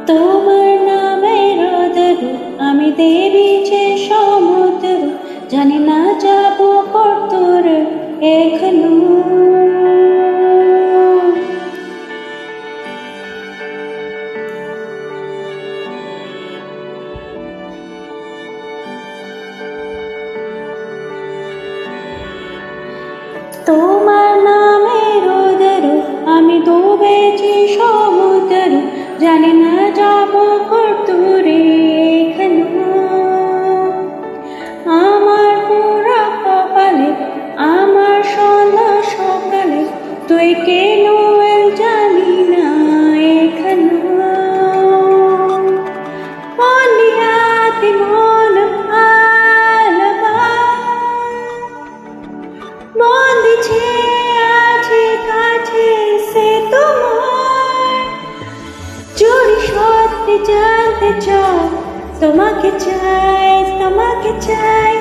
তোমার নামে রোদের আমি দেবী যে সমুদ্র জানি না যাব কতর এখনো। তোমার নামে রোদের আমি ডুবেছি সমুদ্র জানি না যাব কতরে এখনো। আমার পুরা কপালে আমার সন্ধ্যা সকালে তুই কেন জানি না এখনো। পনিয়াতি মন আলবা বন্দিছে আছে কাছে সে তোমার চুরি সত্যি জানতে চাও তোমাকে চাই তোমাকে চাই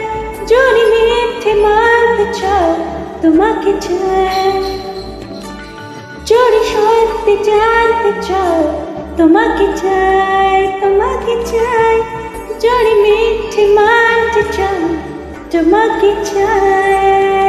জোরি মিথ্যে মানতে চাও তোমাকে চাই চুরি সত্যি জানতে চাও তোমাকে চাই তোমাকে চাই জোরি মিথ্যে মানতে চাও তোমাকে চাই।